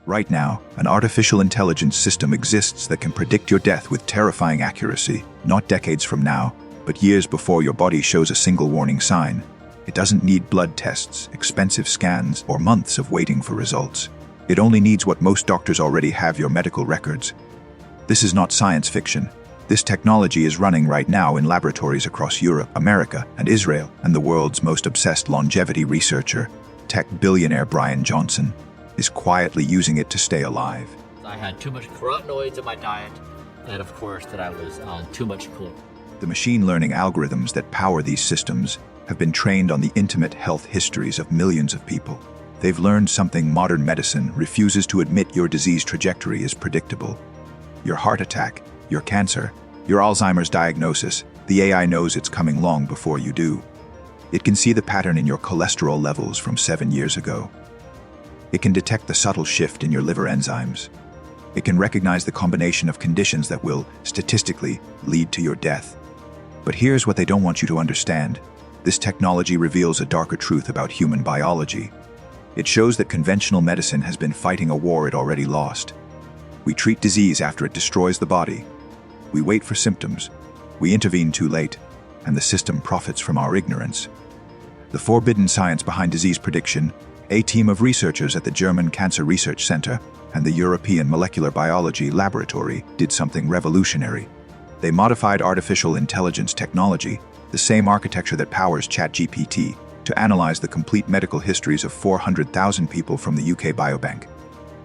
Right now, an artificial intelligence system exists that can predict your death with terrifying accuracy, not decades from now, but years before your body shows a single warning sign. It doesn't need blood tests, expensive scans, or months of waiting for results. It only needs what most doctors already have: your medical records. This is not science fiction. This technology is running right now in laboratories across Europe, America, and Israel, and the world's most obsessed longevity researcher, tech billionaire Brian Johnson, is quietly using it to stay alive. I had too much carotenoids in my diet, and of course that I was on too much cholesterol. The machine learning algorithms that power these systems have been trained on the intimate health histories of millions of people. They've learned something modern medicine refuses to admit: your disease trajectory is predictable. Your heart attack, your cancer, your Alzheimer's diagnosis, the AI knows it's coming long before you do. It can see the pattern in your cholesterol levels from 7 years ago. It can detect the subtle shift in your liver enzymes. It can recognize the combination of conditions that will, statistically, lead to your death. But here's what they don't want you to understand. This technology reveals a darker truth about human biology. It shows that conventional medicine has been fighting a war it already lost. We treat disease after it destroys the body. We wait for symptoms. We intervene too late, and the system profits from our ignorance. The forbidden science behind disease prediction, a team of researchers at the German Cancer Research Center and the European Molecular Biology Laboratory did something revolutionary. They modified artificial intelligence technology, the same architecture that powers ChatGPT, to analyze the complete medical histories of 400,000 people from the UK Biobank.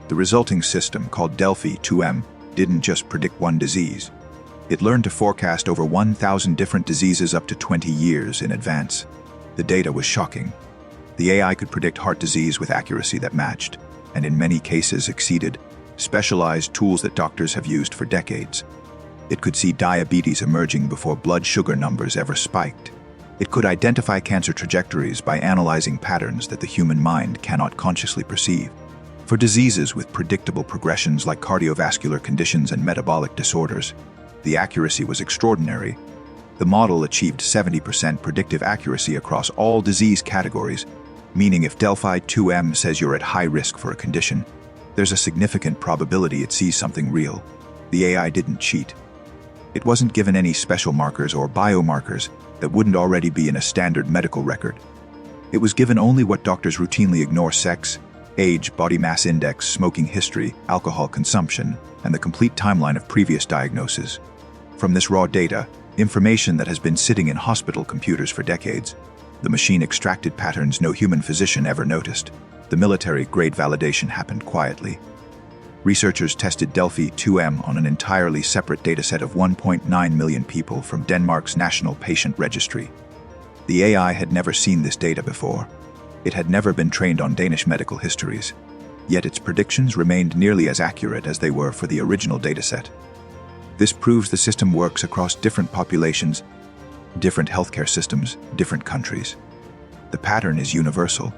The resulting system, called Delphi 2M, didn't just predict one disease. It learned to forecast over 1,000 different diseases up to 20 years in advance. The data was shocking. The AI could predict heart disease with accuracy that matched, and in many cases exceeded, specialized tools that doctors have used for decades. It could see diabetes emerging before blood sugar numbers ever spiked. It could identify cancer trajectories by analyzing patterns that the human mind cannot consciously perceive. For diseases with predictable progressions like cardiovascular conditions and metabolic disorders, the accuracy was extraordinary. The model achieved 70% predictive accuracy across all disease categories, meaning if Delphi 2M says you're at high risk for a condition, there's a significant probability it sees something real. The AI didn't cheat. It wasn't given any special markers or biomarkers that wouldn't already be in a standard medical record. It was given only what doctors routinely ignore: sex, age, body mass index, smoking history, alcohol consumption, and the complete timeline of previous diagnoses. From this raw data, information that has been sitting in hospital computers for decades, the machine extracted patterns no human physician ever noticed. The military-grade validation happened quietly. Researchers tested Delphi 2M on an entirely separate dataset of 1.9 million people from Denmark's National Patient Registry. The AI had never seen this data before. It had never been trained on Danish medical histories, yet its predictions remained nearly as accurate as they were for the original dataset. This proves the system works across different populations, different healthcare systems, different countries. The pattern is universal.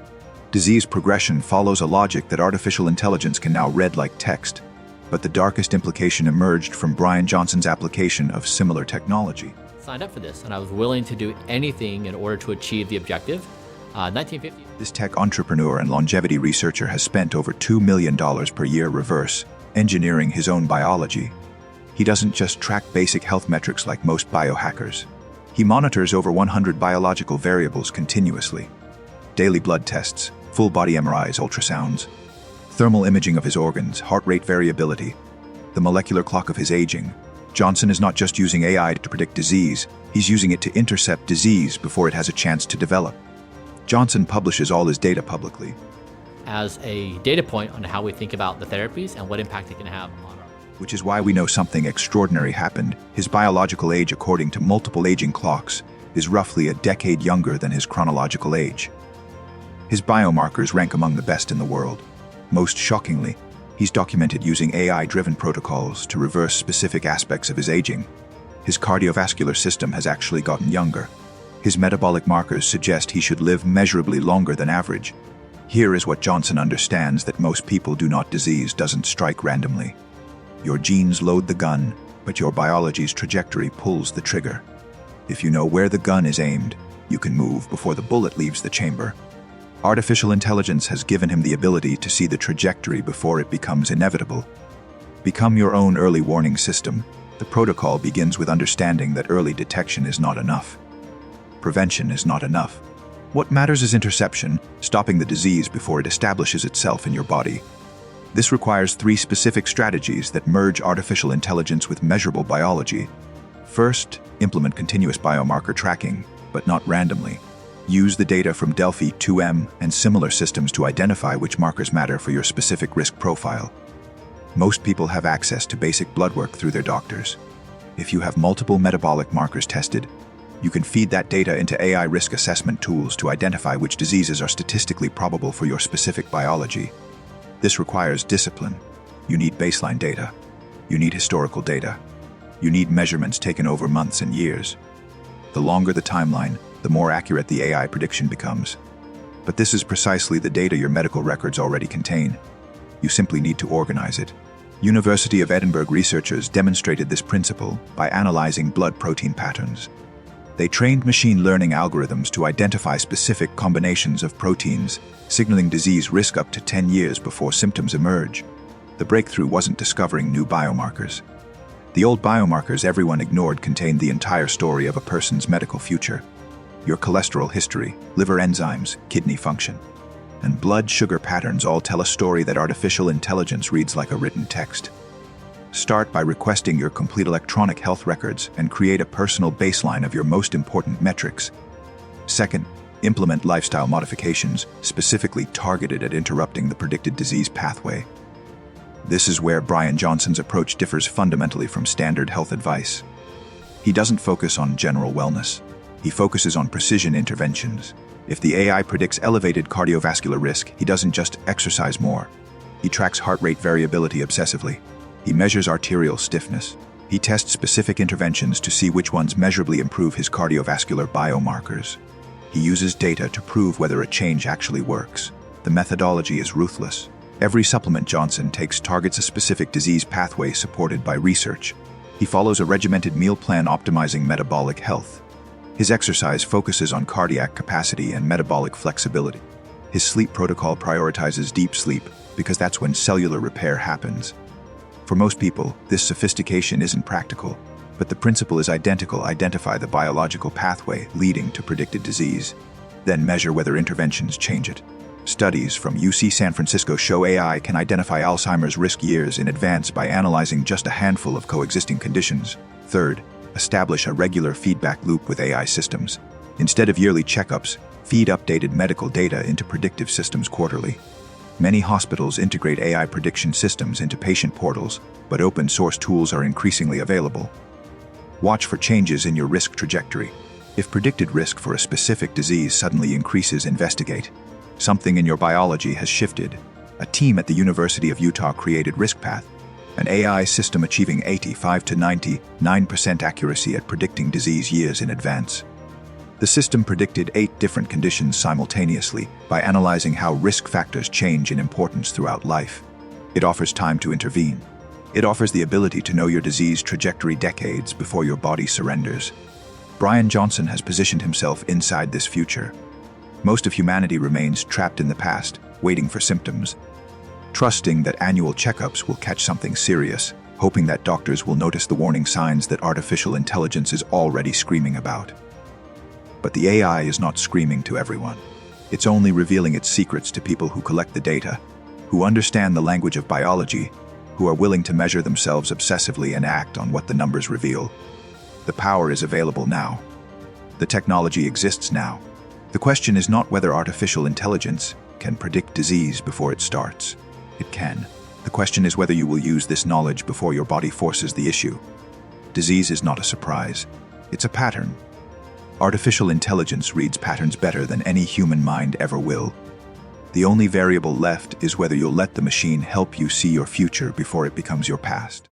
Disease progression follows a logic that artificial intelligence can now read like text, but the darkest implication emerged from Brian Johnson's application of similar technology. Signed up for this, and I was willing to do anything in order to achieve the objective. 1950. This tech entrepreneur and longevity researcher has spent over $2 million per year reverse engineering his own biology. He doesn't just track basic health metrics like most biohackers. He monitors over 100 biological variables continuously. Daily blood tests, full body MRIs, ultrasounds, thermal imaging of his organs, heart rate variability, the molecular clock of his aging. Johnson is not just using AI to predict disease, he's using it to intercept disease before it has a chance to develop. Johnson publishes all his data publicly. As a data point on how we think about the therapies and what impact it can have on our... Which is why we know something extraordinary happened. His biological age, according to multiple aging clocks, is roughly a decade younger than his chronological age. His biomarkers rank among the best in the world. Most shockingly, he's documented using AI-driven protocols to reverse specific aspects of his aging. His cardiovascular system has actually gotten younger. His metabolic markers suggest he should live measurably longer than average. Here is what Johnson understands that most people do not: disease doesn't strike randomly. Your genes load the gun, but your biology's trajectory pulls the trigger. If you know where the gun is aimed, you can move before the bullet leaves the chamber. Artificial intelligence has given him the ability to see the trajectory before it becomes inevitable. Become your own early warning system. The protocol begins with understanding that early detection is not enough. Prevention is not enough. What matters is interception, stopping the disease before it establishes itself in your body. This requires 3 specific strategies that merge artificial intelligence with measurable biology. First, implement continuous biomarker tracking, but not randomly. Use the data from Delphi 2M and similar systems to identify which markers matter for your specific risk profile. Most people have access to basic blood work through their doctors. If you have multiple metabolic markers tested, you can feed that data into AI risk assessment tools to identify which diseases are statistically probable for your specific biology. This requires discipline. You need baseline data. You need historical data. You need measurements taken over months and years. The longer the timeline, the more accurate the AI prediction becomes. But this is precisely the data your medical records already contain. You simply need to organize it. University of Edinburgh researchers demonstrated this principle by analyzing blood protein patterns. They trained machine learning algorithms to identify specific combinations of proteins, signaling disease risk up to 10 years before symptoms emerge. The breakthrough wasn't discovering new biomarkers. The old biomarkers everyone ignored contained the entire story of a person's medical future. Your cholesterol history, liver enzymes, kidney function, and blood sugar patterns all tell a story that artificial intelligence reads like a written text. Start by requesting your complete electronic health records and create a personal baseline of your most important metrics. Second, implement lifestyle modifications specifically targeted at interrupting the predicted disease pathway. This is where Brian Johnson's approach differs fundamentally from standard health advice. He doesn't focus on general wellness. He focuses on precision interventions. If the AI predicts elevated cardiovascular risk, he doesn't just exercise more. He tracks heart rate variability obsessively. He measures arterial stiffness. He tests specific interventions to see which ones measurably improve his cardiovascular biomarkers. He uses data to prove whether a change actually works. The methodology is ruthless. Every supplement Johnson takes targets a specific disease pathway supported by research. He follows a regimented meal plan optimizing metabolic health. His exercise focuses on cardiac capacity and metabolic flexibility. His sleep protocol prioritizes deep sleep because that's when cellular repair happens. For most people, this sophistication isn't practical, but the principle is identical. Identify the biological pathway leading to predicted disease, then measure whether interventions change it. Studies from UC San Francisco show AI can identify Alzheimer's risk years in advance by analyzing just a handful of coexisting conditions. Third, establish a regular feedback loop with AI systems. Instead of yearly checkups, feed updated medical data into predictive systems quarterly. Many hospitals integrate AI prediction systems into patient portals, but open-source tools are increasingly available. Watch for changes in your risk trajectory. If predicted risk for a specific disease suddenly increases, investigate. Something in your biology has shifted. A team at the University of Utah created RiskPath, an AI system achieving 85 to 99% accuracy at predicting disease years in advance. The system predicted 8 different conditions simultaneously by analyzing how risk factors change in importance throughout life. It offers time to intervene. It offers the ability to know your disease trajectory decades before your body surrenders. Brian Johnson has positioned himself inside this future. Most of humanity remains trapped in the past, waiting for symptoms, trusting that annual checkups will catch something serious, hoping that doctors will notice the warning signs that artificial intelligence is already screaming about. But the AI is not screaming to everyone. It's only revealing its secrets to people who collect the data, who understand the language of biology, who are willing to measure themselves obsessively and act on what the numbers reveal. The power is available now. The technology exists now. The question is not whether artificial intelligence can predict disease before it starts. It can. The question is whether you will use this knowledge before your body forces the issue. Disease is not a surprise. It's a pattern. Artificial intelligence reads patterns better than any human mind ever will. The only variable left is whether you'll let the machine help you see your future before it becomes your past.